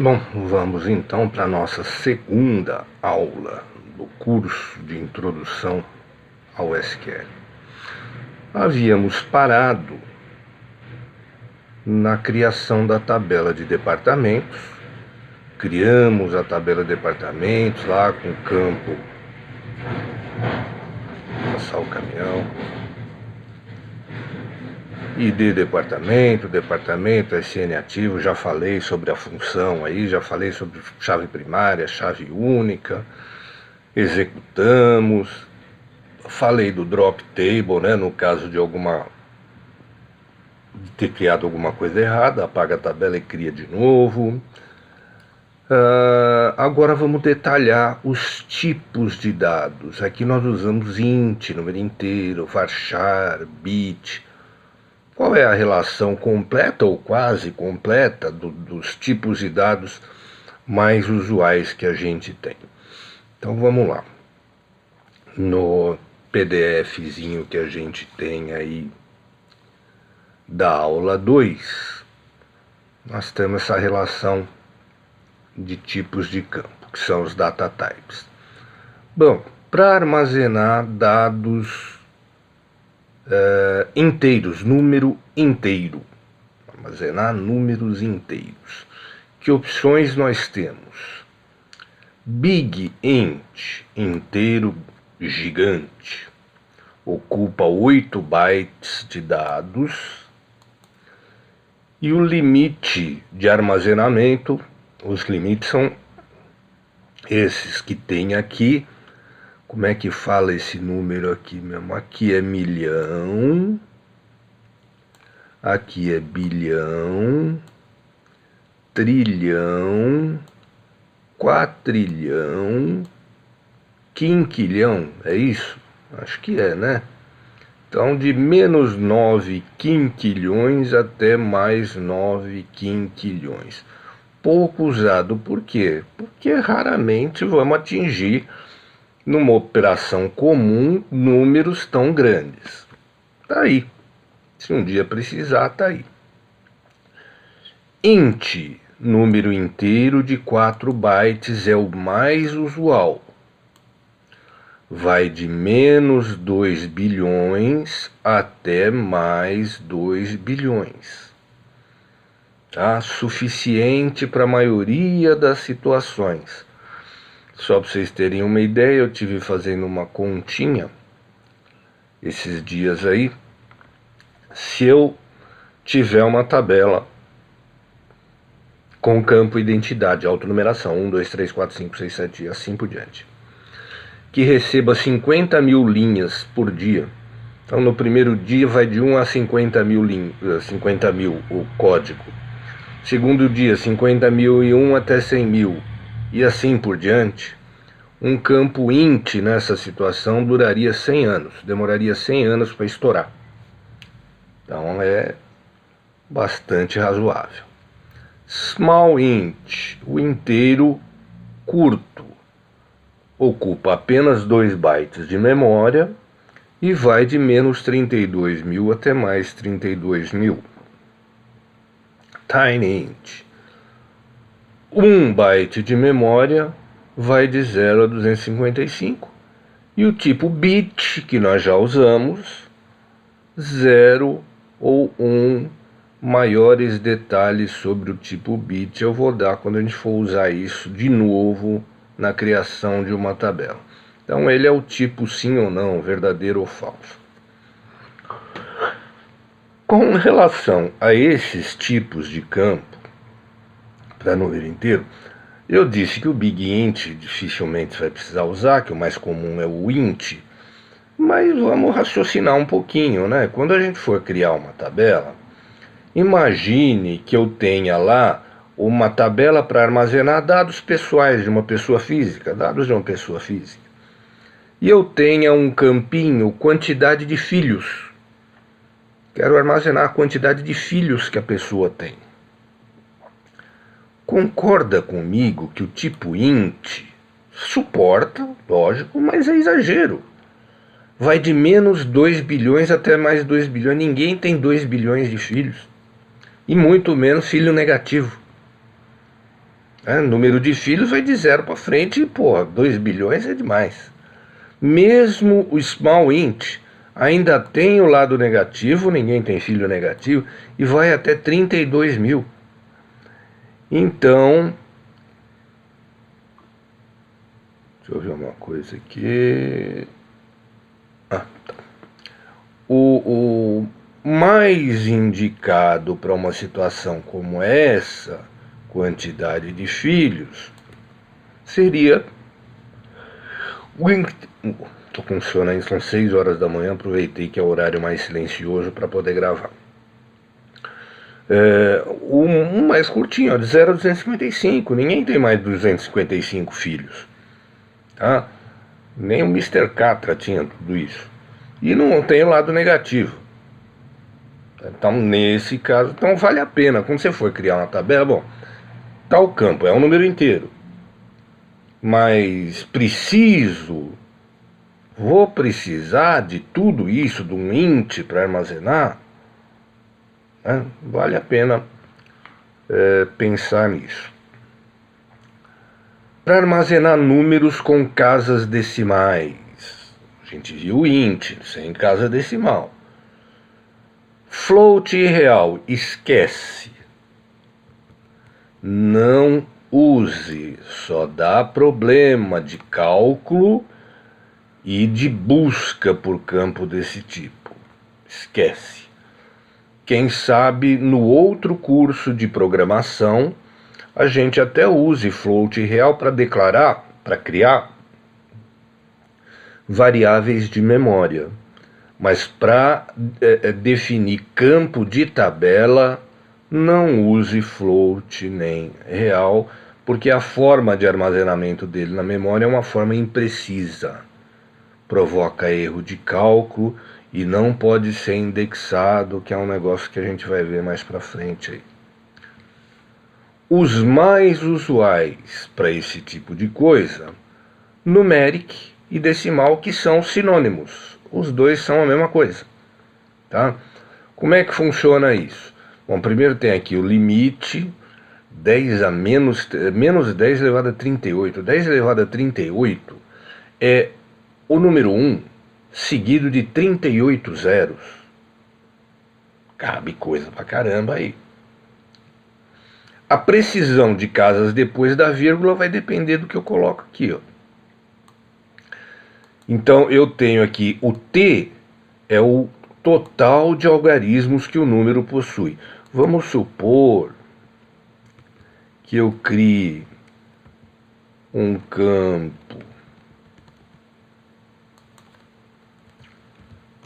Bom, vamos então para a nossa segunda aula do curso de introdução ao SQL. Havíamos parado na criação da tabela de departamentos. Criamos a tabela de departamentos lá com o campo. Vou passar o caminhão. ID departamento, SN ativo, já falei sobre a função aí, já falei sobre chave primária, chave única, executamos, falei do drop table, né, no caso de ter criado alguma coisa errada, apaga a tabela e cria de novo. Agora vamos detalhar os tipos de dados. Aqui nós usamos int, número inteiro, varchar, bit. Qual é a relação completa ou quase completa dos tipos de dados mais usuais que a gente tem? Então vamos lá. No PDFzinho que a gente tem aí da aula 2, nós temos essa relação de tipos de campo, que são os data types. Bom, para armazenar dados inteiros, número inteiro. Armazenar números inteiros. Que opções nós temos? Big Int, inteiro gigante, ocupa 8 bytes de dados. E o limite de armazenamento, os limites são esses que tem aqui. Como é que fala esse número aqui mesmo? Aqui é milhão, aqui é bilhão, trilhão, quatrilhão, quinquilhão, é isso? Acho que é, né? Então, de menos 9 quinquilhões até mais 9 quinquilhões. Pouco usado, por quê? Porque raramente vamos atingir, numa operação comum, números tão grandes. Tá aí. Se um dia precisar, tá aí. Int, número inteiro de 4 bytes, é o mais usual. Vai de menos 2 bilhões até mais 2 bilhões. Tá? Suficiente para a maioria das situações. Só para vocês terem uma ideia, eu tive fazendo uma continha esses dias aí. Se eu tiver uma tabela com campo identidade, autonumeração, 1, 2, 3, 4, 5, 6, 7 e assim por diante, que receba 50 mil linhas por dia. Então no primeiro dia vai de 1 a 50 mil o código. Segundo dia, 50.001 até 100.000. E assim por diante. Um campo int nessa situação duraria 100 anos. Demoraria 100 anos para estourar. Então é bastante razoável. Small int, o inteiro curto, ocupa apenas 2 bytes de memória e vai de menos 32 mil até mais 32 mil. Tiny int, 1 byte de memória, vai de 0 a 255. E o tipo bit, que nós já usamos, 0 ou 1. Maiores detalhes sobre o tipo bit eu vou dar quando a gente for usar isso de novo na criação de uma tabela. Então ele é o tipo sim ou não, verdadeiro ou falso. Com relação a esses tipos de campo, para número inteiro, eu disse que o Big Int dificilmente vai precisar usar, que o mais comum é o int, mas vamos raciocinar um pouquinho, né? Quando a gente for criar uma tabela, imagine que eu tenha lá uma tabela para armazenar dados pessoais de uma pessoa física, dados de uma pessoa física. E eu tenha um campinho, quantidade de filhos. Quero armazenar a quantidade de filhos que a pessoa tem. Concorda comigo que o tipo int suporta, lógico, mas é exagero. Vai de menos 2 bilhões até mais 2 bilhões. Ninguém tem 2 bilhões de filhos. E muito menos filho negativo. Número de filhos vai de 0 para frente e, 2 bilhões é demais. Mesmo o small int ainda tem o lado negativo, ninguém tem filho negativo, e vai até 32 mil. Então, deixa eu ver uma coisa aqui. Tá. O mais indicado para uma situação como essa, quantidade de filhos, seria tô com sono aí, são 6 horas da manhã, aproveitei que é o horário mais silencioso para poder gravar. Um mais curtinho, de 0 a 255, ninguém tem mais de 255 filhos, tá? Nem o Mr. Catra tinha tudo isso. E não tem o lado negativo. Então, nesse caso, então vale a pena, quando você for criar uma tabela, bom, tal campo é um número inteiro, mas vou precisar de tudo isso, de um int para armazenar, né? Vale a pena pensar nisso. Para armazenar números com casas decimais, a gente viu int, sem casa decimal. Float e real, esquece. Não use, só dá problema de cálculo e de busca por campo desse tipo. Esquece. Quem sabe no outro curso de programação a gente até use float e real para declarar, para criar variáveis de memória. Mas para definir campo de tabela, não use float nem real, porque a forma de armazenamento dele na memória é uma forma imprecisa. Provoca erro de cálculo e não pode ser indexado, que é um negócio que a gente vai ver mais para frente aí. Os mais usuais para esse tipo de coisa, numeric e decimal, que são sinônimos. Os dois são a mesma coisa, tá? Como é que funciona isso? Bom, primeiro tem aqui o limite, 10 a menos 10 elevado a 38. 10 elevado a 38 é o número 1 seguido de 38 zeros. Cabe coisa pra caramba aí. A precisão de casas depois da vírgula vai depender do que eu coloco aqui, ó. Então eu tenho aqui o t é o total de algarismos que o número possui. Vamos supor que eu crie um campo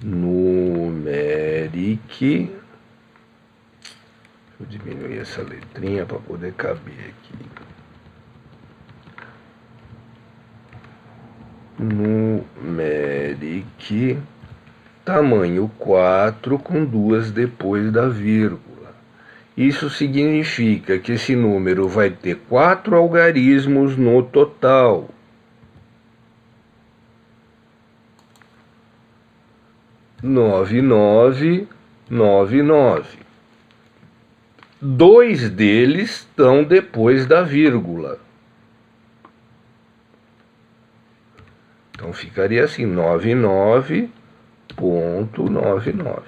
numeric. Deixa eu diminuir essa letrinha para poder caber aqui. Numeric, tamanho 4 com 2 depois da vírgula. Isso significa que esse número vai ter 4 algarismos no total. Nove, 9. 2 deles estão depois da vírgula. Então ficaria assim, 99.99.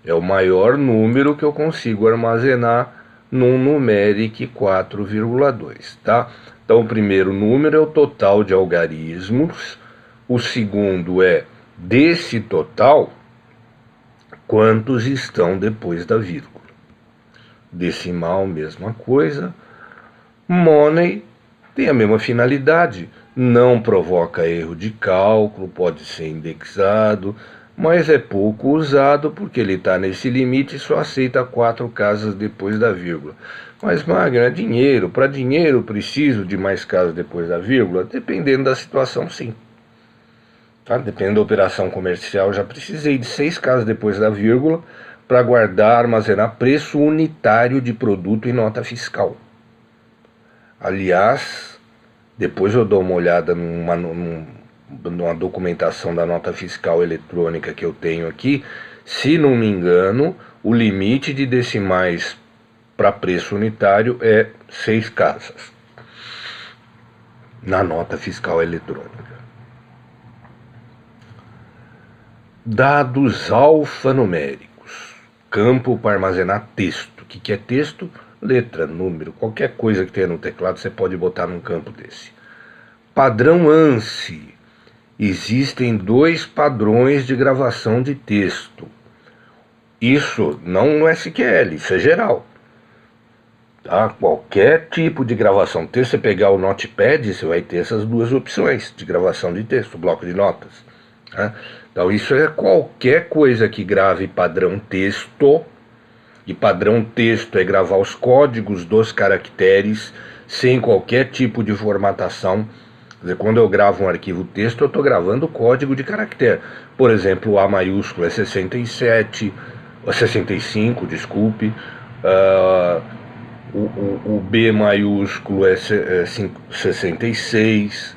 É o maior número que eu consigo armazenar num numeric 4,2, tá? Então o primeiro número é o total de algarismos, o segundo é desse total, quantos estão depois da vírgula. Decimal, mesma coisa. Money tem a mesma finalidade, não provoca erro de cálculo, pode ser indexado, mas é pouco usado porque ele está nesse limite e só aceita 4 casas depois da vírgula. Mas, Magno, é dinheiro. Para dinheiro preciso de mais casas depois da vírgula? Dependendo da situação, sim. Tá? Dependendo da operação comercial, já precisei de 6 casas depois da vírgula para guardar, armazenar preço unitário de produto e nota fiscal. Aliás, depois eu dou uma olhada numa documentação da nota fiscal eletrônica que eu tenho aqui. Se não me engano, o limite de decimais para preço unitário é 6 casas na nota fiscal eletrônica. Dados alfanuméricos, campo para armazenar texto. O que é texto? Letra, número, qualquer coisa que tenha no teclado você pode botar num campo desse. Padrão ANSI. Existem 2 padrões de gravação de texto. Isso não no SQL, isso é geral. Tá? Qualquer tipo de gravação de texto, você pegar o Notepad, você vai ter essas 2 opções de gravação de texto, bloco de notas. Tá? Então isso é qualquer coisa que grave padrão texto, e padrão texto é gravar os códigos dos caracteres sem qualquer tipo de formatação. Quer dizer, quando eu gravo um arquivo texto, eu estou gravando o código de caractere. Por exemplo, o A maiúsculo é 67, 65, desculpe, o B maiúsculo é 66,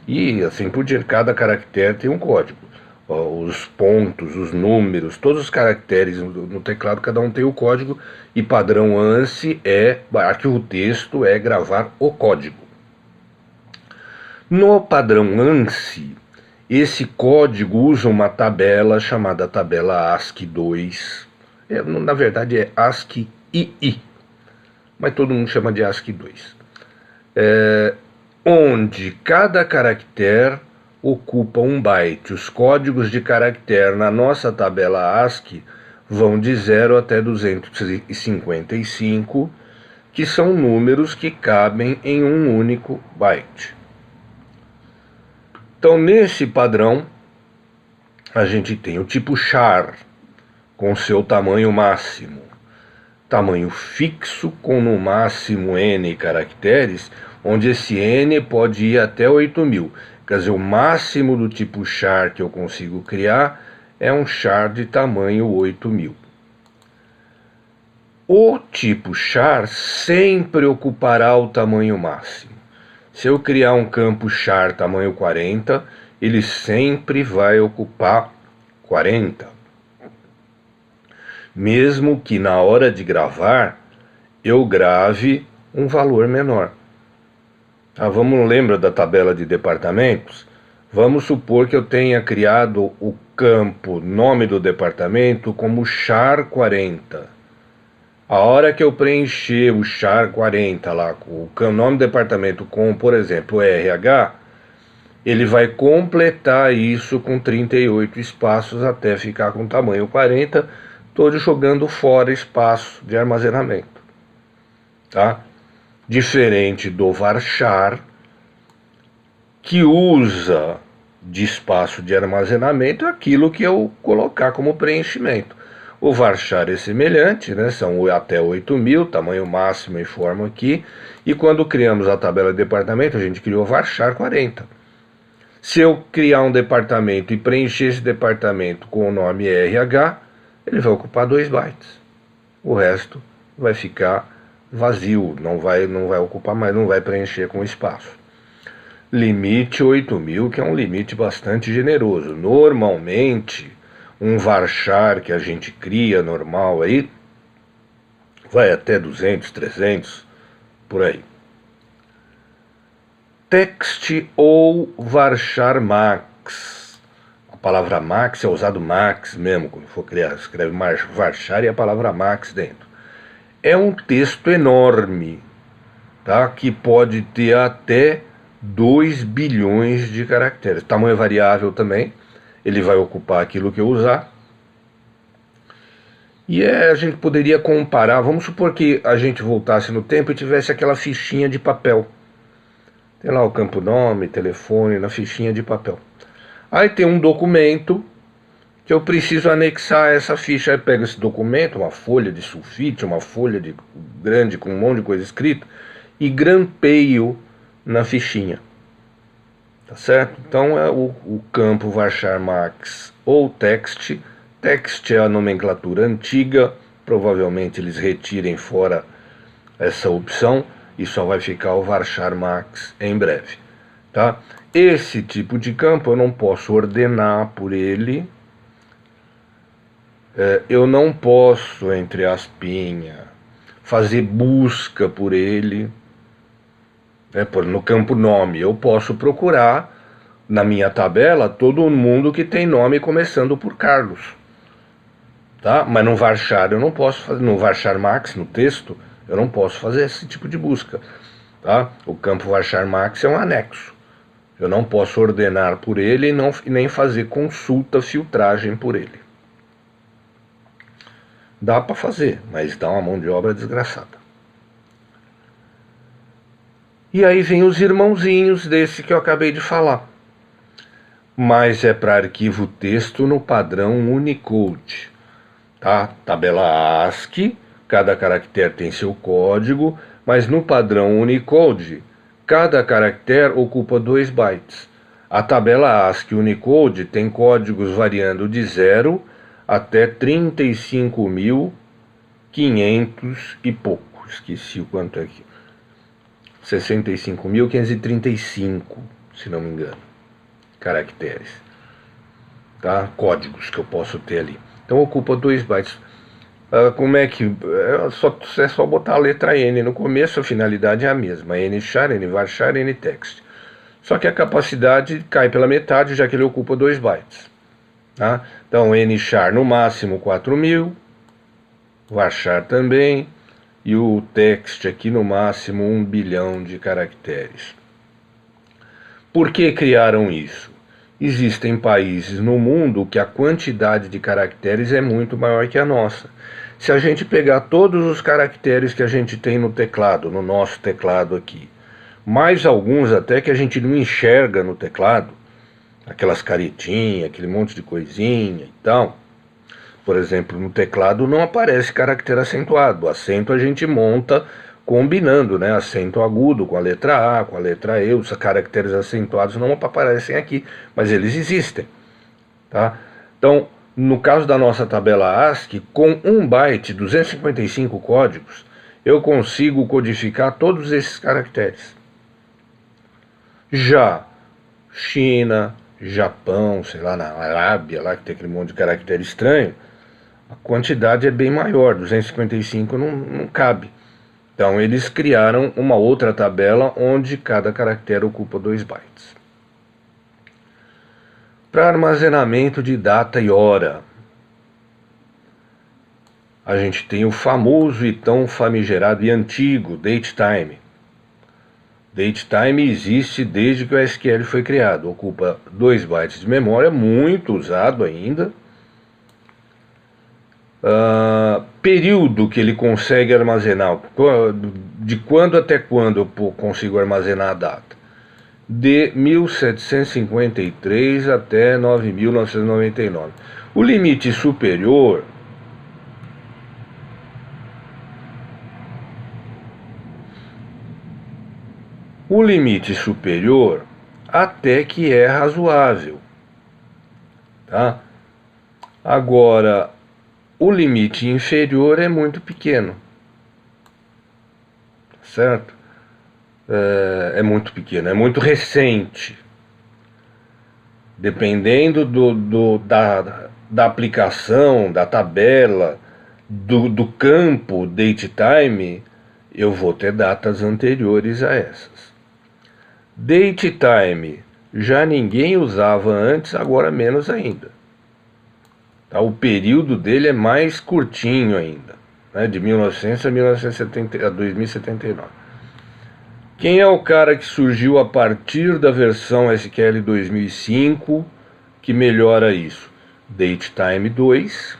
e assim por diante. Cada caractere tem um código. Os pontos, os números, todos os caracteres no teclado, cada um tem o código, e padrão ANSI arquivo texto é gravar o código. No padrão ANSI, esse código usa uma tabela chamada tabela ASCII2, na verdade é ASCII, mas todo mundo chama de ASCII2, onde cada caractere ocupa 1 byte. Os códigos de caractere na nossa tabela ASCII vão de 0 até 255, que são números que cabem em um único byte. Então, nesse padrão, a gente tem o tipo char, com seu tamanho máximo. Tamanho fixo, com no máximo n caracteres, onde esse n pode ir até 8.000. Quer dizer, o máximo do tipo char que eu consigo criar é um char de tamanho 8.000. O tipo char sempre ocupará o tamanho máximo. Se eu criar um campo char tamanho 40, ele sempre vai ocupar 40. Mesmo que na hora de gravar, eu grave um valor menor. Lembra da tabela de departamentos? Vamos supor que eu tenha criado o campo nome do departamento como char 40. A hora que eu preencher o char 40 lá, com o nome do departamento com, por exemplo, RH, ele vai completar isso com 38 espaços até ficar com tamanho 40, todo jogando fora espaço de armazenamento. Tá? Diferente do varchar, que usa de espaço de armazenamento aquilo que eu colocar como preenchimento. O varchar é semelhante, né? São até 8.000, tamanho máximo em forma aqui, e quando criamos a tabela de departamento, a gente criou varchar 40. Se eu criar um departamento e preencher esse departamento com o nome RH, ele vai ocupar 2 bytes. O resto vai ficar vazio, não vai ocupar mais, não vai preencher com espaço. Limite 8.000, que é um limite bastante generoso. Normalmente, um varchar que a gente cria normal aí, vai até 200, 300, por aí. Text ou varchar max. A palavra max é usado max mesmo, quando for criar, escreve varchar e a palavra max dentro. É um texto enorme, tá? Que pode ter até 2 bilhões de caracteres. Tamanho variável também, ele vai ocupar aquilo que eu usar. E a gente poderia comparar, vamos supor que a gente voltasse no tempo e tivesse aquela fichinha de papel. Tem lá o campo nome, telefone, na fichinha de papel. Aí tem um documento que eu preciso anexar essa ficha. Aí pego esse documento, uma folha de sulfite, uma folha grande com um monte de coisa escrita, e grampeio na fichinha. Tá certo? Então é o campo varchar max ou text. Text é a nomenclatura antiga, provavelmente eles retirem fora essa opção e só vai ficar o varchar max em breve. Tá? Esse tipo de campo eu não posso ordenar por ele, eu não posso, entre aspinha, fazer busca por ele. No campo nome, eu posso procurar na minha tabela todo mundo que tem nome começando por Carlos. Tá? Mas no varchar eu não posso fazer, no varchar max, no texto, eu não posso fazer esse tipo de busca. Tá? O campo varchar max é um anexo. Eu não posso ordenar por ele e nem fazer consulta, filtragem por ele. Dá para fazer, mas dá uma mão de obra desgraçada. E aí vem os irmãozinhos desse que eu acabei de falar. Mas é para arquivo texto no padrão Unicode. Tá? Tabela ASCII, cada caractere tem seu código, mas no padrão Unicode, cada caractere ocupa 2 bytes. A tabela ASCII Unicode tem códigos variando de 0 até 35.500 e pouco. Esqueci o quanto é aqui. 65.535, se não me engano, caracteres. Tá? Códigos que eu posso ter ali. Então ocupa 2 bytes. Como é que... É só botar a letra N no começo, a finalidade é a mesma. N-char, N-varchar, N-text. Só que a capacidade cai pela metade, já que ele ocupa 2 bytes. Tá? Então N-char no máximo 4.000, varchar também, e o text aqui no máximo 1 bilhão de caracteres. Por que criaram isso? Existem países no mundo que a quantidade de caracteres é muito maior que a nossa. Se a gente pegar todos os caracteres que a gente tem no teclado, no nosso teclado aqui, mais alguns até que a gente não enxerga no teclado, aquelas caretinhas, aquele monte de coisinha e tal. Por exemplo, no teclado não aparece caractere acentuado. O acento a gente monta combinando, né? Acento agudo com a letra A, com a letra E. Os caracteres acentuados não aparecem aqui, mas eles existem. Tá? Então, no caso da nossa tabela ASCII, com 1 byte, 255 códigos, eu consigo codificar todos esses caracteres. Já China, Japão, sei lá, na Arábia, lá que tem aquele monte de caractere estranho, a quantidade é bem maior, 255 não cabe. Então eles criaram uma outra tabela onde cada caractere ocupa 2 bytes. Para armazenamento de data e hora, a gente tem o famoso e tão famigerado e antigo datetime. Datetime existe desde que o SQL foi criado, ocupa 2 bytes de memória, muito usado ainda. Período que ele consegue armazenar, de quando até quando eu consigo armazenar a data? De 1753 até 9.999. O limite superior até que é razoável, tá? Agora, o limite inferior é muito pequeno, certo? É muito pequeno, é muito recente. Dependendo da aplicação, da tabela, do campo datetime, eu vou ter datas anteriores a essas. Datetime já ninguém usava antes, agora menos ainda. Tá? O período dele é mais curtinho ainda, né? De 1900 a 2079. Quem é o cara que surgiu a partir da versão SQL 2005 que melhora isso? Datetime 2,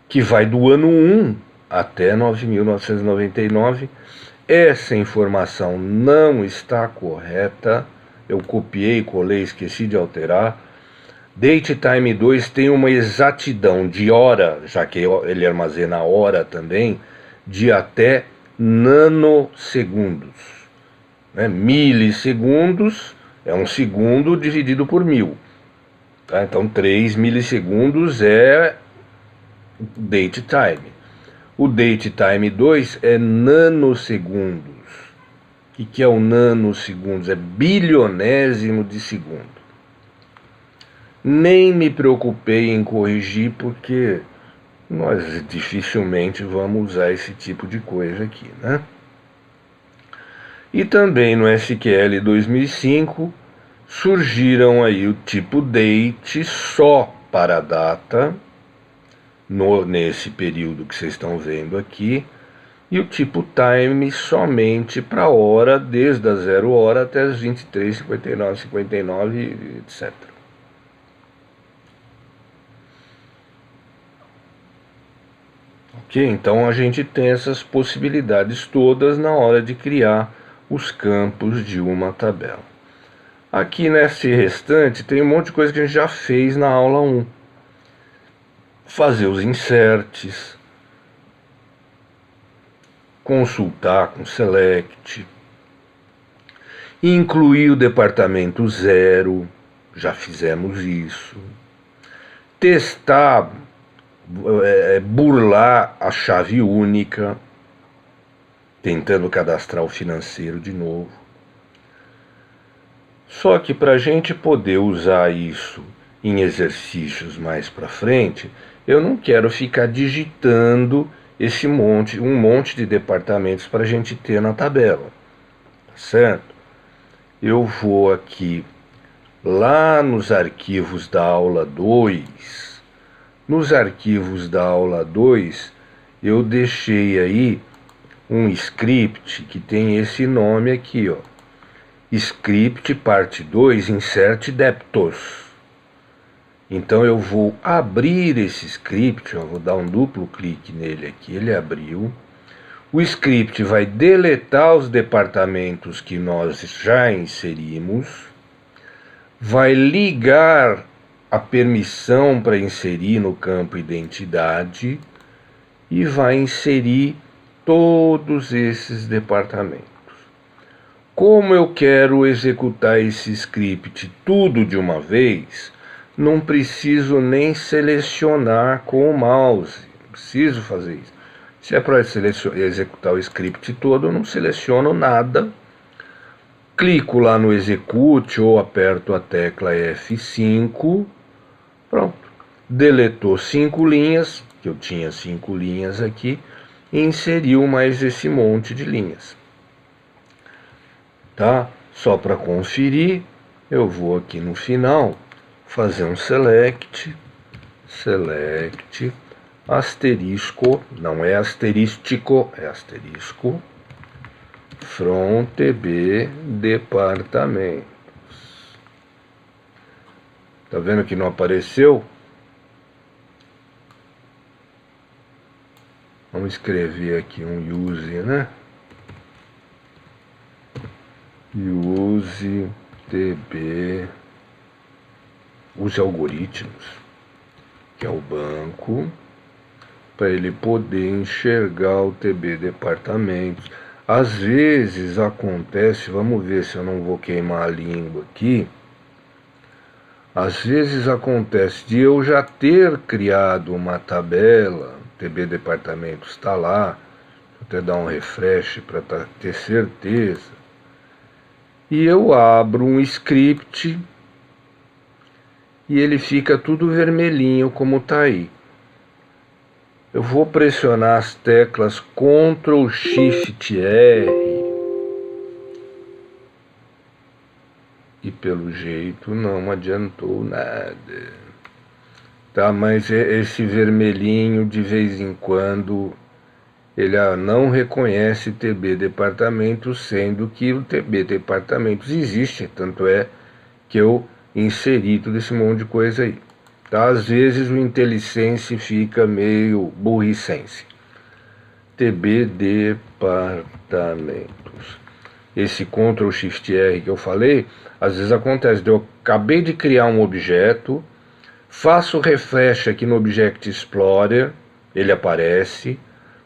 que vai do ano 1 até 9.999. Essa informação não está correta. Eu copiei, colei, esqueci de alterar. Datetime 2 tem uma exatidão de hora, já que ele armazena a hora também, de até nanosegundos. Milissegundos é 1 segundo dividido por 1000. Tá? Então 3 milissegundos é datetime. O datetime 2 é nanosegundos. O que é o nanosegundos? É bilionésimo de segundo. Nem me preocupei em corrigir porque nós dificilmente vamos usar esse tipo de coisa aqui, né? E também no SQL 2005 surgiram aí o tipo date só para a data, nesse período que vocês estão vendo aqui, e o tipo time somente para a hora, desde a 0 hora até as 23, 59, 59, etc. Ok? Então a gente tem essas possibilidades todas na hora de criar os campos de uma tabela. Aqui nesse restante tem um monte de coisa que a gente já fez na aula 1. Fazer os inserts, consultar com select, incluir o departamento 0, já fizemos isso. Testar, burlar a chave única, tentando cadastrar o financeiro de novo. Só que para a gente poder usar isso em exercícios mais para frente, eu não quero ficar digitando um monte de departamentos para a gente ter na tabela, tá certo? Eu vou aqui lá nos arquivos da aula 2. Nos arquivos da aula 2, eu deixei aí um script que tem esse nome aqui, ó. Script parte 2, insert debtors. Então eu vou abrir esse script, eu vou dar um duplo clique nele aqui, ele abriu. O script vai deletar os departamentos que nós já inserimos, vai ligar a permissão para inserir no campo identidade e vai inserir todos esses departamentos. Como eu quero executar esse script tudo de uma vez, não preciso nem selecionar com o mouse, não preciso fazer isso. Se é para executar o script todo, eu não seleciono nada, clico lá no execute ou aperto a tecla F5, pronto. Deletou 5 linhas, que eu tinha 5 linhas aqui, e inseriu mais esse monte de linhas. Tá? Só para conferir, eu vou aqui no final fazer um select, asterisco, não é asterístico, é asterisco, from TB departamentos. Tá vendo que não apareceu? Vamos escrever aqui um use, né? Use TB, use algoritmos, que é o banco, para ele poder enxergar o TB departamentos. Às vezes acontece, vamos ver se eu não vou queimar a língua aqui. Às vezes acontece de eu já ter criado uma tabela, TB departamentos está lá, vou até dar um refresh para ter certeza. E eu abro um script e ele fica tudo vermelhinho como está aí. Eu vou pressionar as teclas Ctrl Shift R e pelo jeito não adiantou nada. Tá, mas esse vermelhinho de vez em quando ele não reconhece TB departamentos, sendo que o TB departamentos existe, tanto é que eu inseri todo esse monte de coisa aí. Tá? Às vezes o IntelliSense fica meio burricense. TB departamentos. Esse Ctrl Shift R que eu falei, às vezes acontece, eu acabei de criar um objeto, faço refresh aqui no Object Explorer, ele aparece,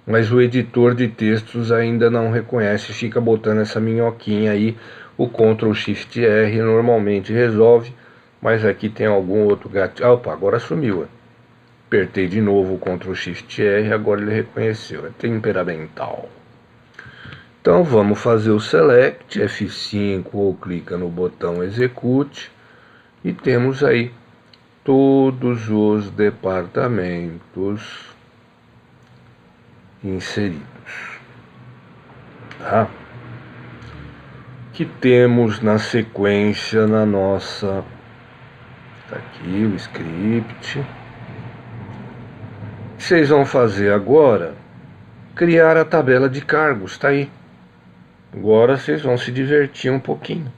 mas o editor de textos ainda não reconhece, fica botando essa minhoquinha aí. O Ctrl Shift R normalmente resolve, mas aqui tem algum outro gatilho. Opa, agora sumiu. Apertei de novo o Ctrl Shift R, agora ele reconheceu. É temperamental. Então vamos fazer o select, F5 ou clica no botão execute e temos aí todos os departamentos inseridos. Tá? Que temos na sequência na nossa... Tá aqui o script. O que vocês vão fazer agora? Criar a tabela de cargos, tá aí. Agora vocês vão se divertir um pouquinho.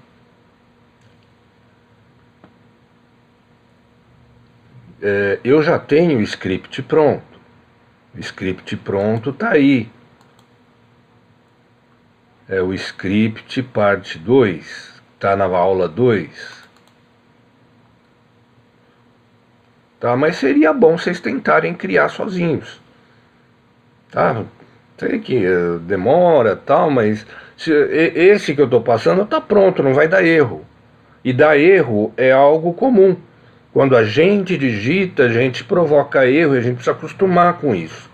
Eu já tenho o script pronto. O script pronto tá aí. É o script parte 2. Tá na aula 2. Tá, mas seria bom vocês tentarem criar sozinhos. Tá? Sei que demora tal, mas esse que eu tô passando tá pronto, não vai dar erro. E dar erro é algo comum. Quando a gente digita, a gente provoca erro e a gente precisa acostumar com isso.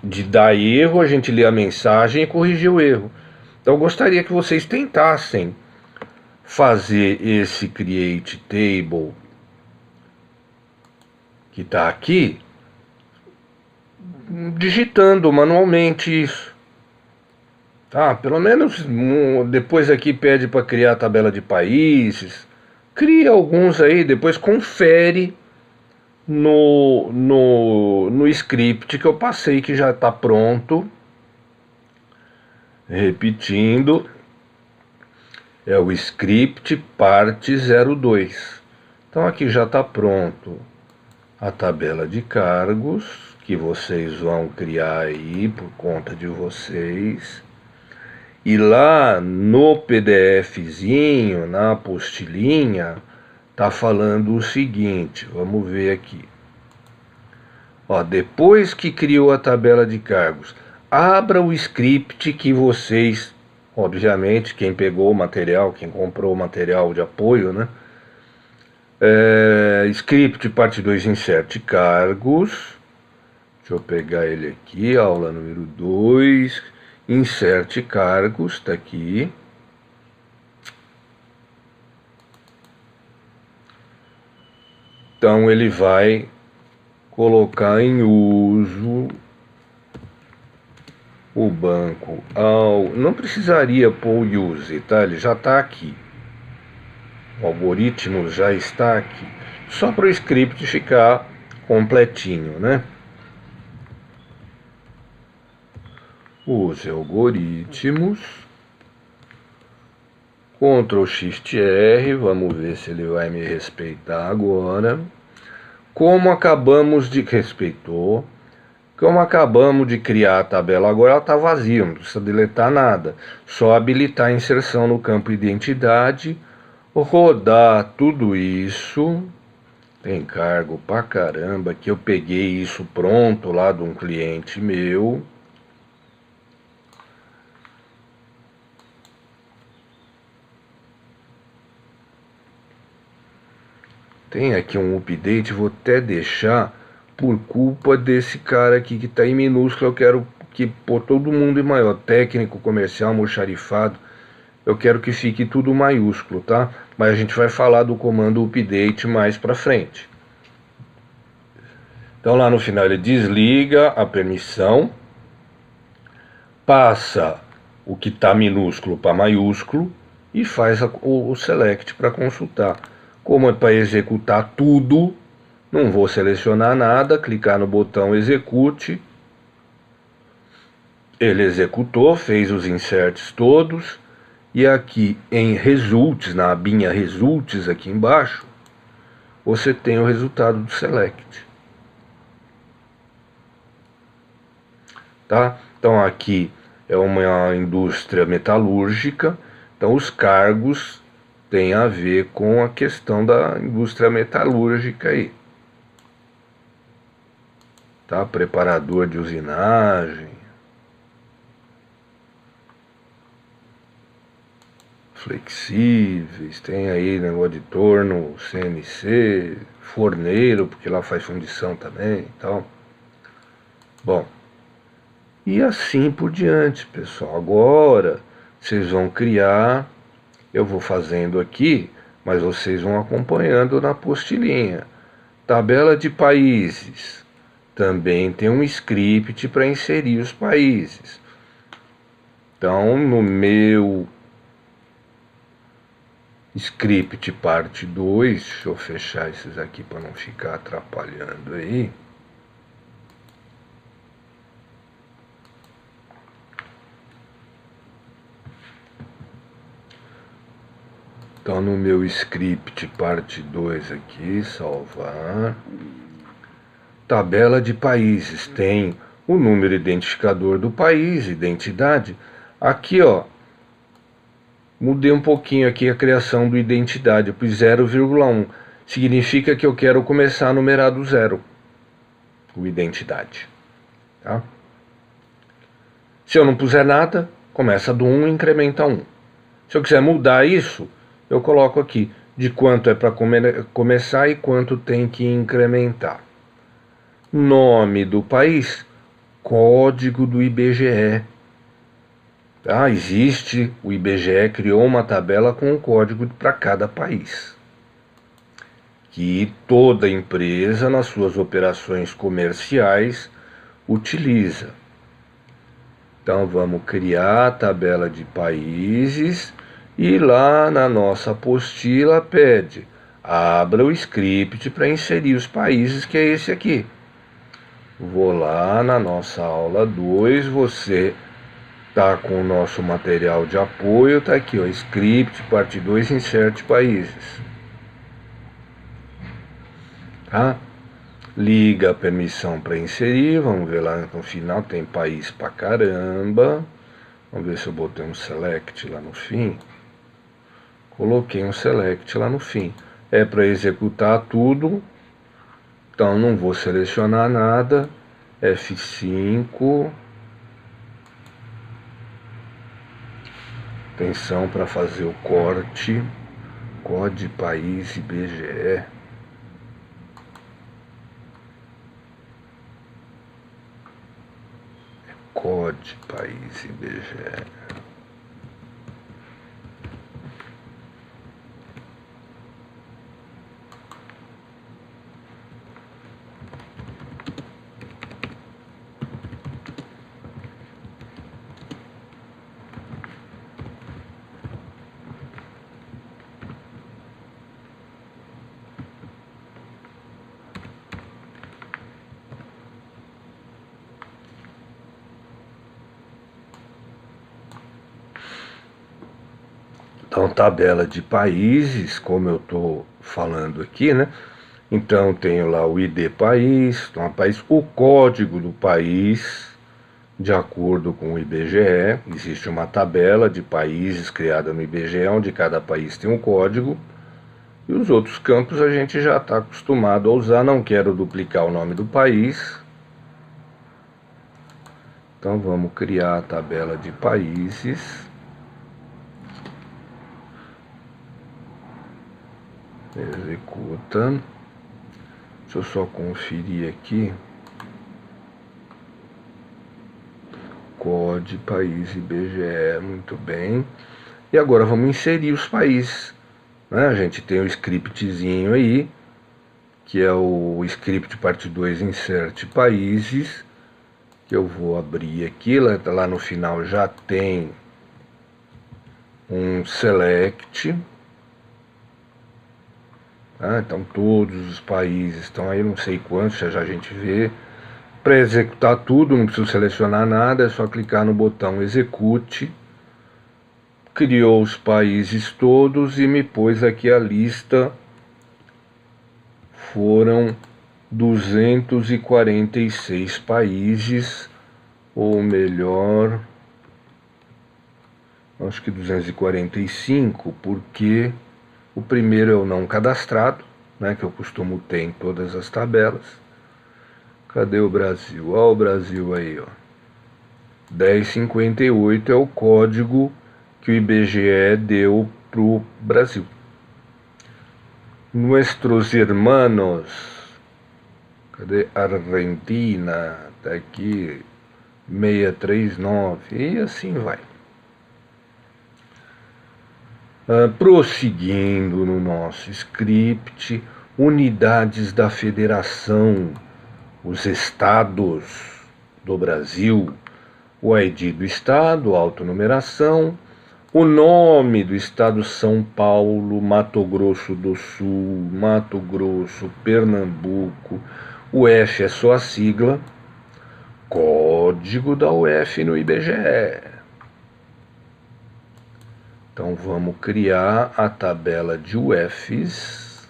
De dar erro, a gente lê a mensagem e corrigir o erro. Então eu gostaria que vocês tentassem fazer esse create table que está aqui, digitando manualmente isso. Tá? Pelo menos depois aqui pede para criar a tabela de países. Cria alguns aí, depois confere no script que eu passei, que já está pronto. Repetindo, é o script parte 02. Então aqui já está pronto a tabela de cargos, que vocês vão criar aí por conta de vocês. E lá no PDFzinho, na apostilinha, tá falando o seguinte, vamos ver aqui. Ó, depois que criou a tabela de cargos, abra o script que vocês, obviamente, quem pegou o material, quem comprou o material de apoio, né? Script parte 2, inserte cargos. Deixa eu pegar ele aqui, aula número 2. Inserte cargos, tá aqui. Então ele vai colocar em uso o banco não precisaria pôr o use, tá? Ele já está aqui. O algoritmo já está aqui. Só para o script ficar completinho, né? Use algoritmos. Ctrl Shift R, vamos ver se ele vai me respeitar agora. Como acabamos de... respeitou. Como acabamos de criar a tabela agora, ela está vazia, não precisa deletar nada. Só habilitar a inserção no campo identidade, rodar tudo isso. Tem cargo pra caramba, que eu peguei isso pronto lá de um cliente meu. Tem aqui um update, vou até deixar por culpa desse cara aqui que está em minúsculo. Eu quero que pôr todo mundo em maior, técnico, comercial, almoxarifado. Eu quero que fique tudo maiúsculo, tá? Mas a gente vai falar do comando update mais pra frente. Então lá no final ele desliga a permissão, passa o que está minúsculo para maiúsculo e faz o select para consultar. Como é para executar tudo, não vou selecionar nada, clicar no botão execute. Ele executou, fez os inserts todos. E aqui em results, na abinha results aqui embaixo, você tem o resultado do select. Tá? Então aqui é uma indústria metalúrgica, então os cargos têm a ver com a questão da indústria metalúrgica aí. Tá? Preparador de usinagem, flexíveis, tem aí negócio de torno, CNC, forneiro, porque lá faz fundição também e tal. Bom, e assim por diante, pessoal. Agora vocês vão criar, eu vou fazendo aqui, mas vocês vão acompanhando na apostilinha. Tabela de países. também tem um script para inserir os países. Então, no meu script parte 2, deixa eu fechar esses aqui para não ficar atrapalhando aí. Então, no meu script parte 2 aqui, salvar. Tabela de países, tem o número identificador do país, identidade. Aqui, ó, mudei um pouquinho aqui a criação do identidade, eu pus 0,1. Significa que eu quero começar a numerar do zero, o identidade. Tá? Se eu não puser nada, começa do 1 e incrementa 1. Se eu quiser mudar isso, eu coloco aqui de quanto é para começar e quanto tem que incrementar. Nome do país, código do IBGE. Ah, existe, o IBGE criou uma tabela com um código para cada país, que toda empresa nas suas operações comerciais utiliza. Então vamos criar a tabela de países e lá na nossa apostila pede, abra o script para inserir os países, que é esse aqui. Vou lá na nossa aula 2, você tá com o nosso material de apoio, tá aqui, ó, script, parte 2, inserte países. Tá? Liga a permissão para inserir, vamos ver lá no final, tem país pra caramba. Vamos ver se eu botei um select lá no fim. Coloquei um select lá no fim. É para executar tudo, então não vou selecionar nada. F5. Atenção para fazer o corte. COD país IBGE. COD país IBGE. Então, tabela de países, como eu estou falando aqui, né? Então, tenho lá o ID país, então, o código do país, de acordo com o IBGE. Existe uma tabela de países criada no IBGE, onde cada país tem um código. E os outros campos a gente já está acostumado a usar, não quero duplicar o nome do país. Então, vamos criar a tabela de países. Executa. Deixa eu só conferir aqui. COD, país IBGE, muito bem. E agora vamos inserir os países. Né? A gente tem o scriptzinho aí, que é o script parte 2, insert países, que eu vou abrir aqui, lá no final já tem um select. Então todos os países estão aí, não sei quantos, já a gente vê. Para executar tudo, não preciso selecionar nada, é só clicar no botão execute. Criou os países todos e me pôs aqui a lista. Foram 246 países, ou melhor, acho que 245, porque o primeiro é o não cadastrado, né, que eu costumo ter em todas as tabelas. Cadê o Brasil? Olha o Brasil aí, ó. 1058 é o código que o IBGE deu para o Brasil. Nuestros hermanos, cadê? Argentina, tá aqui, 639, e assim vai. Prosseguindo no nosso script, unidades da federação. os estados do Brasil, o ID do estado, autonumeração, o nome do estado São Paulo, Mato Grosso do Sul, Mato Grosso, Pernambuco, o F é só a sigla, código da UF no IBGE. Então vamos criar a tabela de UFs,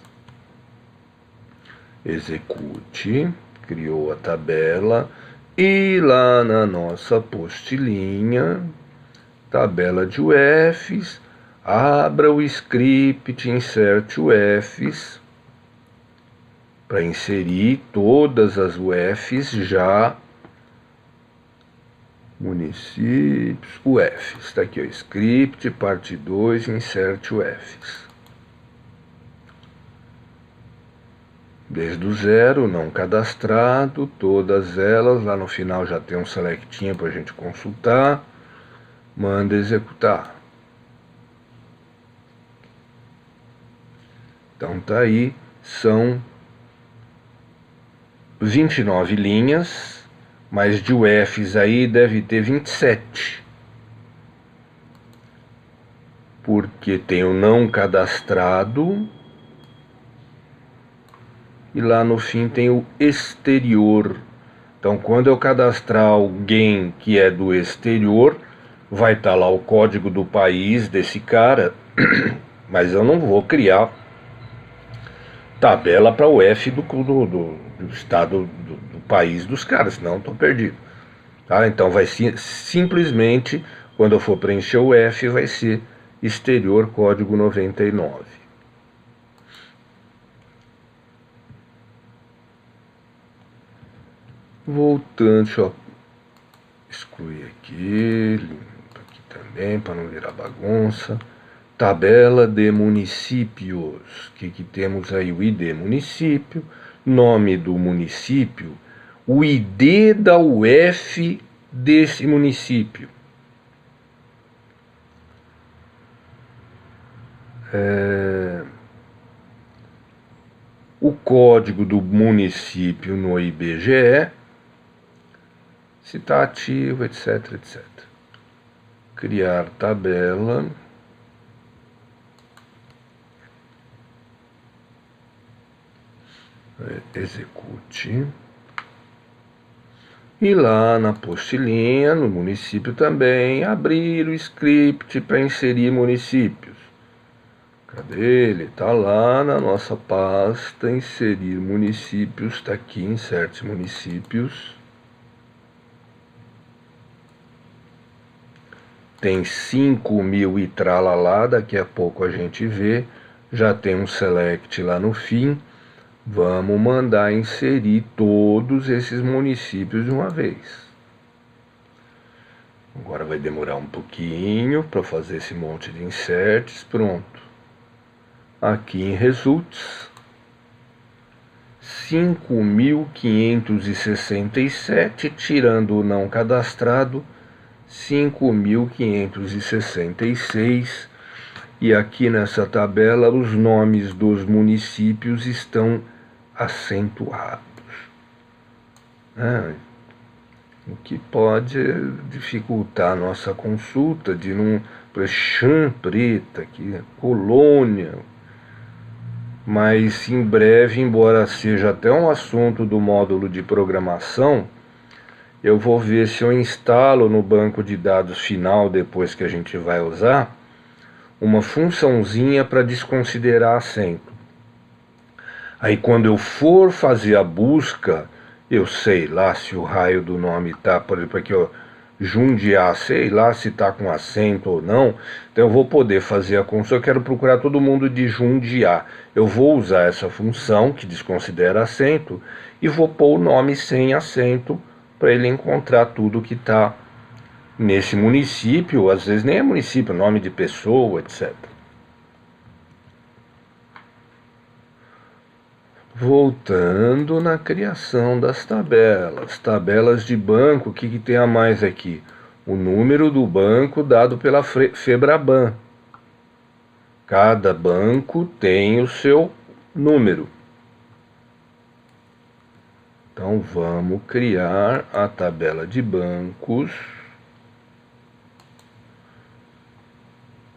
execute, criou a tabela, e lá na nossa apostilinha, tabela de UFs, abra o script, inserte UFs, para inserir todas as UFs já, municípios, UFs, está aqui o script, parte 2, inserte UFs. Desde o zero, não cadastrado, todas elas, lá no final já tem um selectinho para a gente consultar, manda executar. Então tá aí, são 29 linhas, mas de UFs aí deve ter 27. Porque tem o não cadastrado, e lá no fim tem o exterior. Então quando eu cadastrar alguém que é do exterior, vai estar lá o código do país desse cara, mas eu não vou criar tabela para o F do estado do país dos caras, senão estou perdido. Tá? Então vai ser simplesmente, quando eu for preencher o F, vai ser exterior código 99. Voltando, deixa eu excluir aqui, limpo aqui também para não virar bagunça. Tabela de municípios. O que temos aí? O ID município, nome do município, o ID da UF desse município. O código do município no IBGE, se está ativo, etc, etc. Criar tabela. Execute. E lá na apostilinha, no município também, abrir o script para inserir municípios. Cadê ele? Está lá na nossa pasta, inserir municípios, está aqui, inserte municípios. Tem 5.000 e tralalá, daqui a pouco a gente vê. Já tem um select lá no fim. Vamos mandar inserir todos esses municípios de uma vez. Agora vai demorar um pouquinho para fazer esse monte de inserts. Pronto. Aqui em Results, 5.567, tirando o não cadastrado, 5.566. E aqui nessa tabela os nomes dos municípios estão acentuados, o que pode dificultar a nossa consulta de não Chã Preta aqui, Colônia, mas em breve, embora seja até um assunto do módulo de programação, eu vou ver se eu instalo no banco de dados final, depois que a gente vai usar, uma funçãozinha para desconsiderar acento. Aí quando eu for fazer a busca, eu sei lá se o raio do nome tá, por exemplo aqui, ó, Jundiá, sei lá se tá com acento ou não, então eu vou poder fazer a consulta. Eu quero procurar todo mundo de Jundiá. Eu vou usar essa função que desconsidera acento e vou pôr o nome sem acento para ele encontrar tudo que está nesse município, às vezes nem é município, nome de pessoa, etc. Voltando na criação das tabelas. Tabelas de banco, o que tem a mais aqui? O número do banco dado pela Febraban. Cada banco tem o seu número. Então vamos criar a tabela de bancos.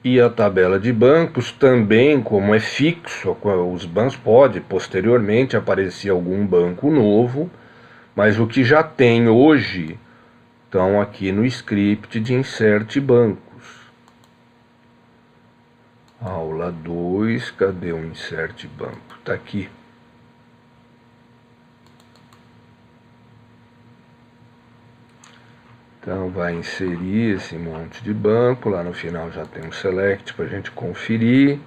E a tabela de bancos também, como é fixo, os bancos pode posteriormente aparecer algum banco novo, mas o que já tem hoje estão aqui no script de insert bancos. Aula 2, cadê o insert banco? Está aqui. Então vai inserir esse monte de banco, lá no final já tem um select para a gente conferir,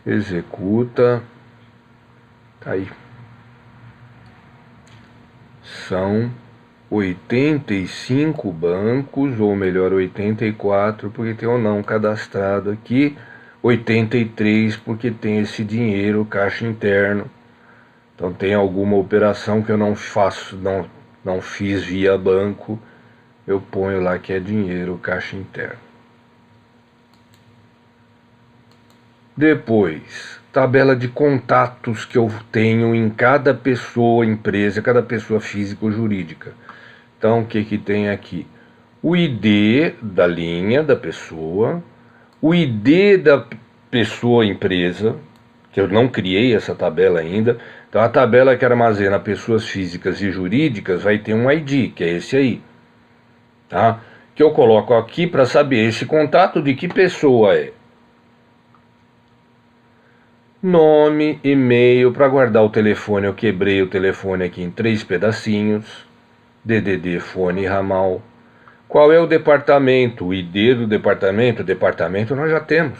executa, tá aí. São 85 bancos, ou melhor 84, porque tem o não cadastrado aqui, 83 porque tem esse dinheiro, caixa interno. Então tem alguma operação que eu não faço, não fiz via banco, eu ponho lá que é dinheiro, caixa interno. Depois, tabela de contatos que eu tenho em cada pessoa, empresa, cada pessoa física ou jurídica. Então, o que tem aqui? O ID da linha da pessoa, o ID da pessoa empresa, que eu não criei essa tabela ainda. Então, a tabela que armazena pessoas físicas e jurídicas vai ter um ID, que é esse aí. Tá? Que eu coloco aqui para saber esse contato de que pessoa é. Nome, e-mail, para guardar o telefone, eu quebrei o telefone aqui em 3 pedacinhos. DDD, fone e ramal. Qual é o departamento? O ID do departamento? Departamento nós já temos.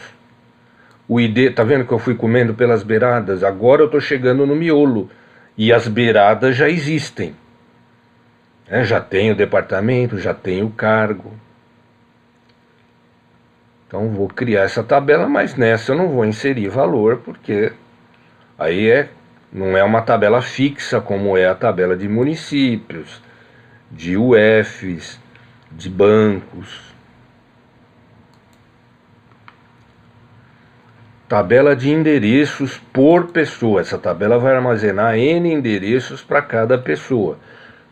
O ID, tá vendo que eu fui comendo pelas beiradas? Agora eu tô chegando no miolo. E as beiradas já existem. Já tem o departamento, já tem o cargo. Então vou criar essa tabela, mas nessa eu não vou inserir valor, porque aí não é uma tabela fixa como é a tabela de municípios, de UFs, de bancos. Tabela de endereços por pessoa. Essa tabela vai armazenar N endereços para cada pessoa.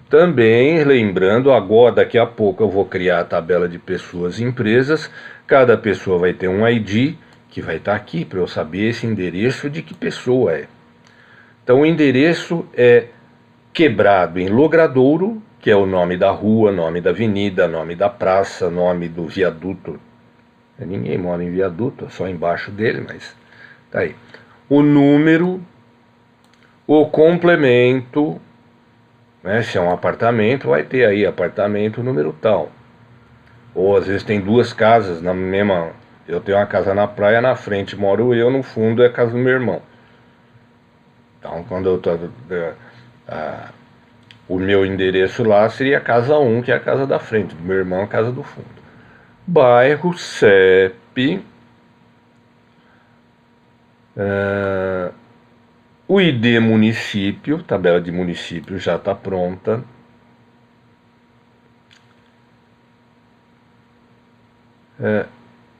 Também, lembrando, agora, daqui a pouco eu vou criar a tabela de pessoas e empresas. Cada pessoa vai ter um ID, que vai estar aqui, para eu saber esse endereço de que pessoa é. Então, o endereço é quebrado em logradouro, que é o nome da rua, nome da avenida, nome da praça, nome do viaduto. Ninguém mora em viaduto, só embaixo dele, mas tá aí. O número, o complemento, né, se é um apartamento, vai ter aí apartamento número tal. Ou às vezes tem duas casas na mesma. Eu tenho uma casa na praia, na frente moro eu, no fundo é a casa do meu irmão. Então quando eu tô. O meu endereço lá seria a casa 1, que é a casa da frente, do meu irmão, a casa do fundo. Bairro, CEP. O ID município, tabela de município já está pronta.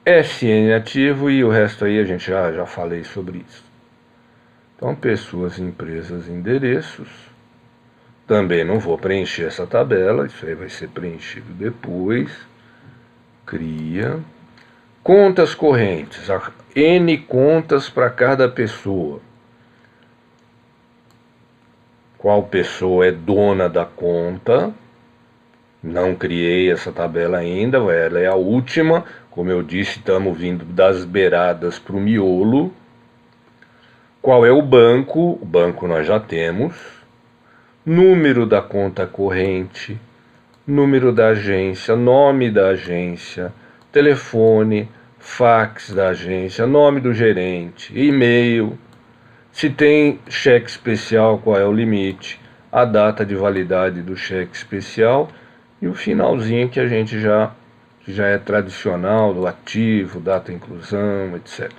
SN ativo e o resto aí a gente já falei sobre isso. Então, pessoas, empresas, endereços. Também não vou preencher essa tabela, isso aí vai ser preenchido depois. Cria. Contas correntes, N contas para cada pessoa. Qual pessoa é dona da conta? Não criei essa tabela ainda, ela é a última. Como eu disse, estamos vindo das beiradas para o miolo. Qual é o banco? O banco nós já temos. Número da conta corrente, número da agência, nome da agência, telefone, fax da agência, nome do gerente, e-mail. Se tem cheque especial, qual é o limite, a data de validade do cheque especial e o finalzinho que a gente que já é tradicional, do ativo, data inclusão, etc.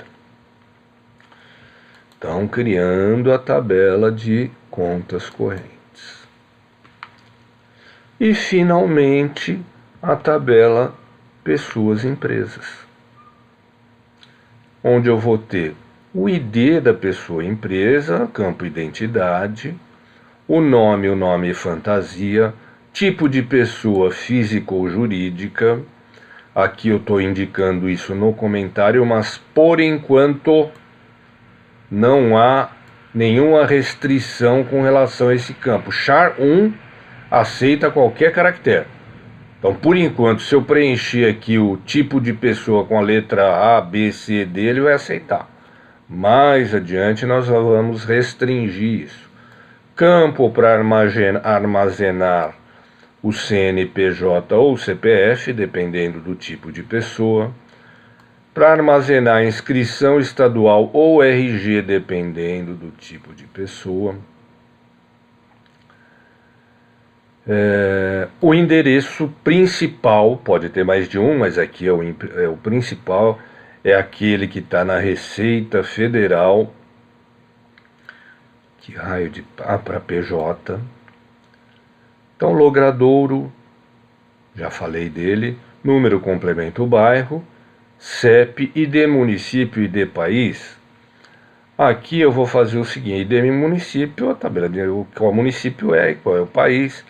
Então, criando a tabela de contas correntes. E, finalmente, a tabela pessoas e empresas, onde eu vou ter o ID da pessoa e empresa, campo identidade, o nome fantasia, tipo de pessoa física ou jurídica. Aqui eu estou indicando isso no comentário, mas por enquanto não há nenhuma restrição com relação a esse campo. Char1 aceita qualquer caractere. Então, por enquanto, se eu preencher aqui o tipo de pessoa com a letra A, B, C, D, ele vai aceitar. Mais adiante nós vamos restringir isso. Campo para armazenar o CNPJ ou CPF, dependendo do tipo de pessoa. Para armazenar inscrição estadual ou RG, dependendo do tipo de pessoa. O endereço principal, pode ter mais de um, mas aqui é o principal, é aquele que está na Receita Federal, que raio de pá para PJ. Então, logradouro, já falei dele, número complementa o bairro, CEP, ID município, ID país. Aqui eu vou fazer o seguinte: ID município, a tabela de qual município é e qual é o país.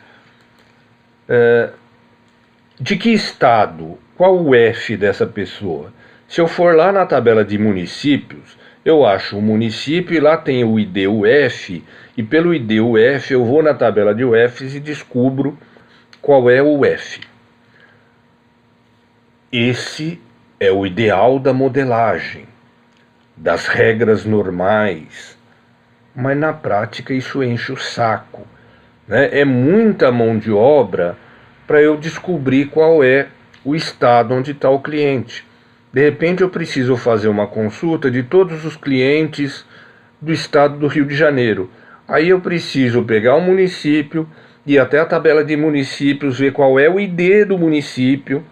De que estado? Qual o F dessa pessoa? Se eu for lá na tabela de municípios, eu acho o município e lá tem o ID UF, e pelo ID UF eu vou na tabela de UFs e descubro qual é o UF. Esse é o ideal da modelagem, das regras normais, mas na prática isso enche o saco, né? É muita mão de obra para eu descobrir qual é o estado onde está o cliente. De repente eu preciso fazer uma consulta de todos os clientes do estado do Rio de Janeiro. Aí eu preciso pegar o município, ir até a tabela de municípios, ver qual é o ID do município,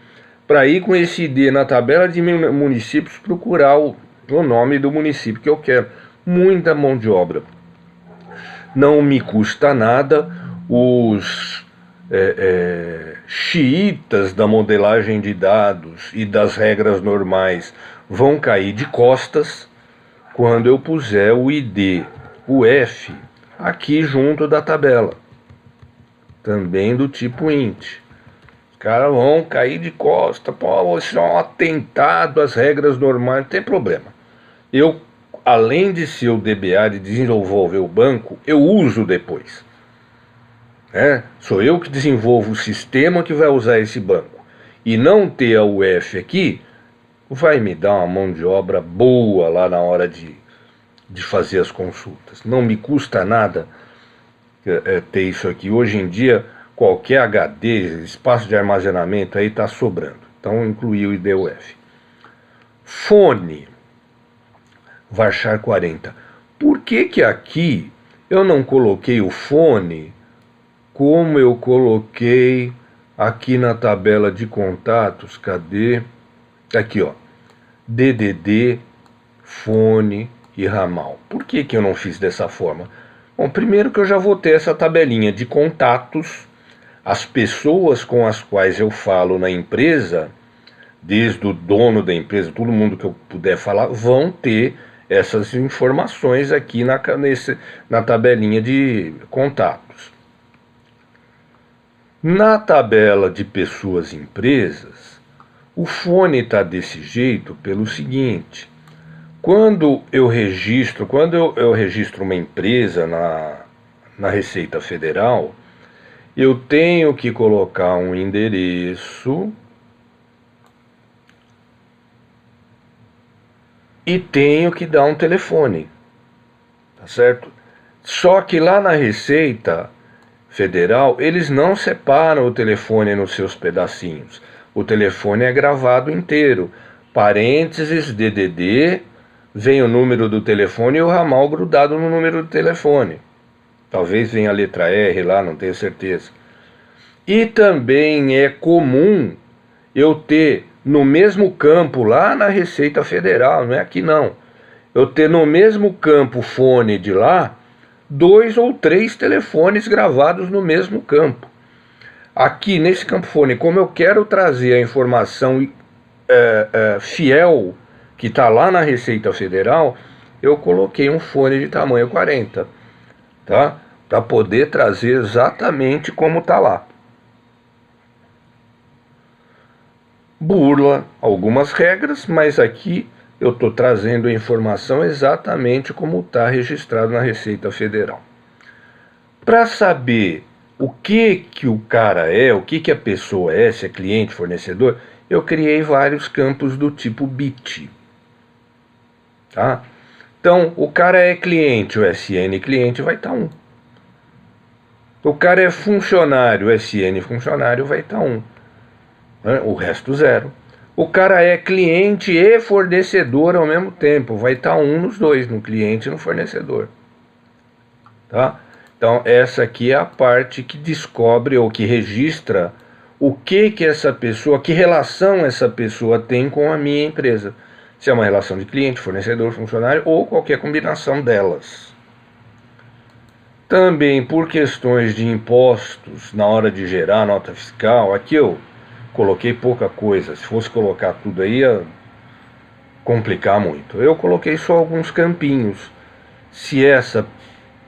para ir com esse ID na tabela de municípios procurar o nome do município que eu quero. Muita mão de obra. Não me custa nada. Os xiitas da modelagem de dados e das regras normais vão cair de costas quando eu puser o ID, o F, aqui junto da tabela, também do tipo int. Os caras vão cair de costas. Pô, isso é um atentado às regras normais. Não tem problema. Eu, além de ser o DBA de desenvolver o banco, eu uso depois. Sou eu que desenvolvo o sistema que vai usar esse banco. E não ter a UF aqui vai me dar uma mão de obra boa lá na hora de fazer as consultas. Não me custa nada ter isso aqui. Hoje em dia, qualquer HD, espaço de armazenamento aí está sobrando. Então, incluí o IDUF. Fone, varchar 40. Por que aqui eu não coloquei o fone como eu coloquei aqui na tabela de contatos? Cadê? Aqui, ó. DDD, fone e ramal. Por que eu não fiz dessa forma? Bom, primeiro que eu já vou ter essa tabelinha de contatos, as pessoas com as quais eu falo na empresa, desde o dono da empresa, todo mundo que eu puder falar, vão ter essas informações aqui na tabelinha de contatos. Na tabela de pessoas e empresas, o fone está desse jeito pelo seguinte: quando eu registro uma empresa na Receita Federal, eu tenho que colocar um endereço e tenho que dar um telefone, tá certo? Só que lá na Receita Federal, eles não separam o telefone nos seus pedacinhos. O telefone é gravado inteiro. Parênteses, DDD, vem o número do telefone e o ramal grudado no número do telefone. Talvez venha a letra R lá, não tenho certeza. E também é comum eu ter no mesmo campo, lá na Receita Federal, não é aqui não, eu ter no mesmo campo fone de lá, 2 ou 3 telefones gravados no mesmo campo. Aqui nesse campo fone, como eu quero trazer a informação fiel que está lá na Receita Federal, eu coloquei um fone de tamanho 40, tá? para poder trazer exatamente como está lá. Burla algumas regras, mas aqui eu estou trazendo a informação exatamente como está registrado na Receita Federal. Para saber o que o cara é, o que a pessoa é, se é cliente, fornecedor, eu criei vários campos do tipo BIT. Tá? Então, o cara é cliente, o SN cliente vai estar 1. O cara é funcionário, o SN funcionário vai estar 1. O resto 0. O cara é cliente e fornecedor ao mesmo tempo, vai estar 1 nos dois, no cliente e no fornecedor. Tá? Então essa aqui é a parte que descobre ou que registra o que essa pessoa, que relação essa pessoa tem com a minha empresa. Se é uma relação de cliente, fornecedor, funcionário ou qualquer combinação delas. Também por questões de impostos, na hora de gerar nota fiscal, aqui eu coloquei pouca coisa. Se fosse colocar tudo aí ia complicar muito. Eu coloquei só alguns campinhos. Se essa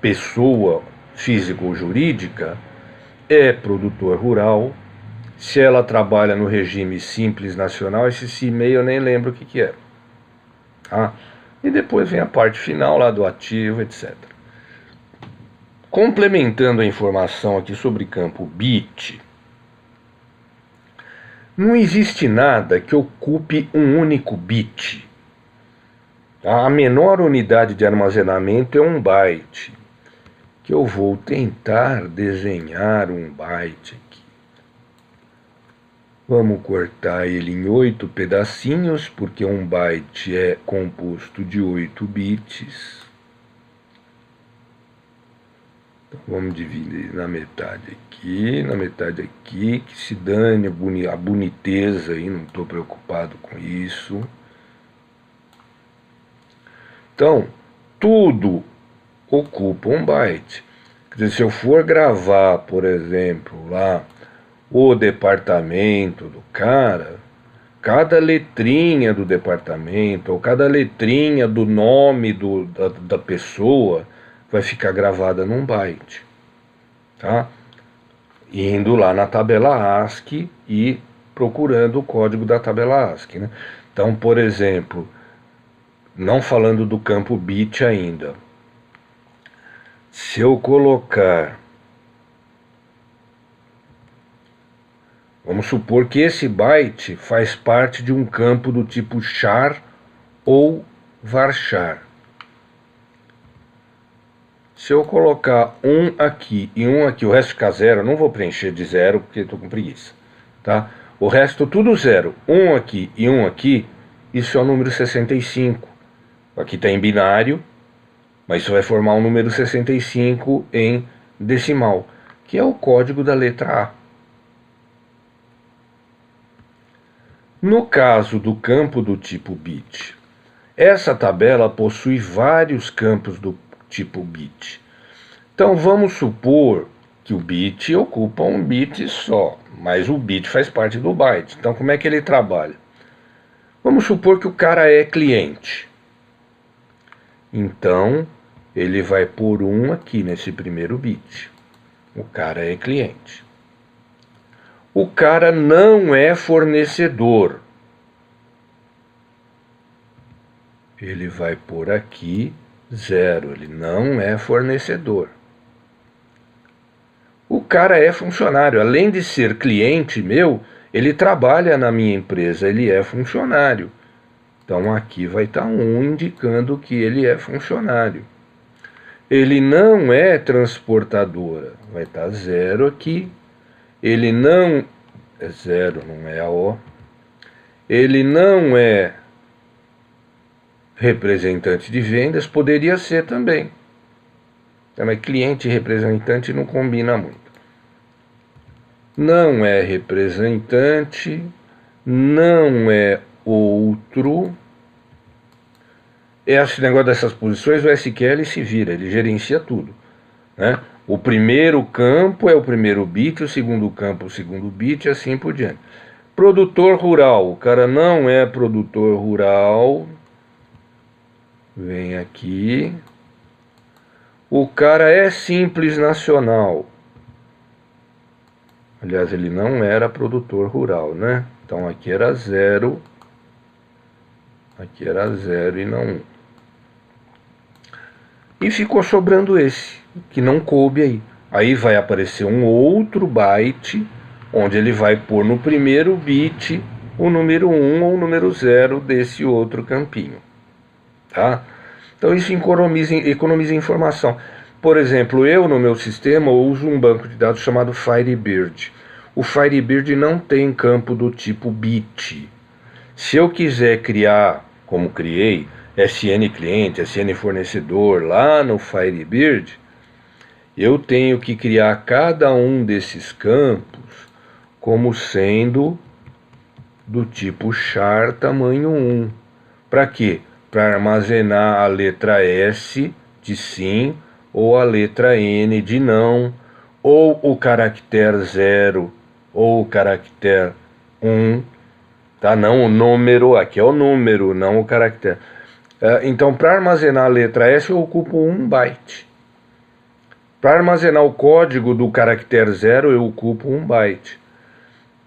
pessoa física ou jurídica é produtor rural, se ela trabalha no regime simples nacional, esse CIMEI eu nem lembro o que é. Tá? E depois vem a parte final lá do ativo, etc. Complementando a informação aqui sobre campo BIT, não existe nada que ocupe um único bit. A menor unidade de armazenamento é 1 byte. Que eu vou tentar desenhar 1 byte aqui. Vamos cortar ele em 8 pedacinhos, porque 1 byte é composto de 8 bits. Então vamos dividir na metade aqui, que se dane a boniteza aí, não estou preocupado com isso. Então, tudo ocupa 1 byte. Quer dizer, se eu for gravar, por exemplo, lá o departamento do cara, cada letrinha do departamento, ou cada letrinha do nome da pessoa, vai ficar gravada num byte, tá? Indo lá na tabela ASCII e procurando o código da tabela ASCII, né? Então, por exemplo, não falando do campo bit ainda, se eu colocar, vamos supor que esse byte faz parte de um campo do tipo char ou varchar. Se eu colocar 1 aqui e 1 aqui, o resto ficar 0, eu não vou preencher de 0 porque estou com preguiça, tá? O resto tudo 0, 1 aqui e 1 aqui, isso é o número 65. Aqui está em binário, mas isso vai formar um número 65 em decimal, que é o código da letra A. No caso do campo do tipo bit, essa tabela possui vários campos do tipo bit. Então vamos supor que o bit ocupa um bit só, mas o bit faz parte do byte. Então como é que ele trabalha? Vamos supor que o cara é cliente. Então ele vai pôr 1 aqui nesse primeiro bit. O cara é cliente. O cara não é fornecedor. Ele vai pôr aqui 0, ele não é fornecedor. O cara é funcionário, além de ser cliente meu, ele trabalha na minha empresa, ele é funcionário. Então aqui vai estar 1 indicando que ele é funcionário. Ele não é transportadora, vai estar 0 aqui. Ele não é 0, não é a O. Ele não é representante de vendas, poderia ser também. Mas cliente e representante não combina muito. Não é representante, não é outro. Esse negócio dessas posições, o SQL se vira, ele gerencia tudo, né? O primeiro campo é o primeiro bit, o segundo campo é o segundo bit, e assim por diante. Produtor rural, o cara não é produtor rural, vem aqui. O cara é Simples Nacional. Aliás, ele não era produtor rural, né? Então aqui era 0. Aqui era 0 e não 1. E ficou sobrando esse, que não coube aí. Aí vai aparecer um outro byte, onde ele vai pôr no primeiro bit o número 1 ou o número 0 desse outro campinho. Tá? Então isso economiza informação. Por exemplo, eu no meu sistema uso um banco de dados chamado Firebird. O Firebird não tem campo do tipo bit. Se eu quiser criar, como criei, SN cliente, SN fornecedor lá no Firebird, eu tenho que criar cada um desses campos como sendo do tipo char tamanho 1. Para quê? Para armazenar a letra S de sim, ou a letra N de não, ou o caractere 0, ou o caractere 1, tá? Não o número, aqui é o número, não o caractere. Então, para armazenar a letra S, eu ocupo 1 byte. Para armazenar o código do caractere 0, eu ocupo 1 byte.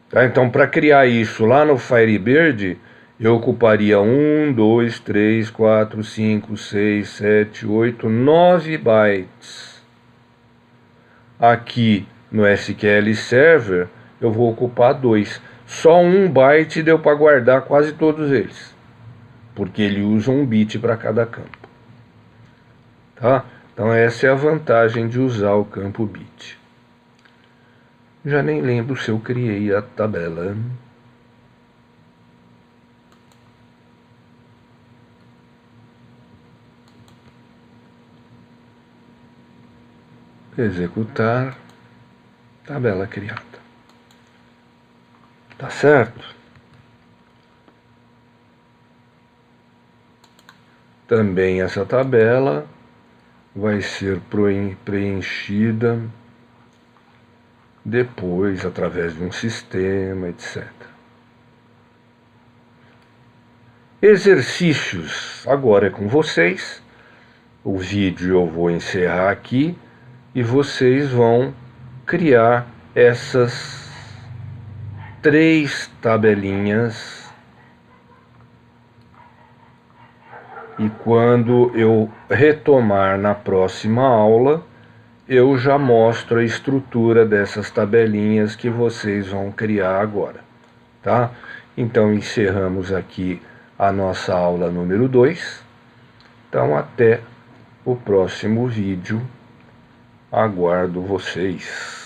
Tá? Então, para criar isso lá no Firebird, eu ocuparia 1, 2, 3, 4, 5, 6, 7, 8, 9 bytes. Aqui no SQL Server, eu vou ocupar 2. Só 1 byte deu para guardar quase todos eles, porque ele usa 1 bit para cada campo. Tá? Então essa é a vantagem de usar o campo bit. Já nem lembro se eu criei a tabela. Executar, tabela criada. Tá certo? Também essa tabela vai ser preenchida depois através de um sistema, etc. Exercícios, agora é com vocês. O vídeo eu vou encerrar aqui e vocês vão criar essas 3 tabelinhas. E quando eu retomar na próxima aula, eu já mostro a estrutura dessas tabelinhas que vocês vão criar agora, tá? Então encerramos aqui a nossa aula número 2. Então até o próximo vídeo. Aguardo vocês.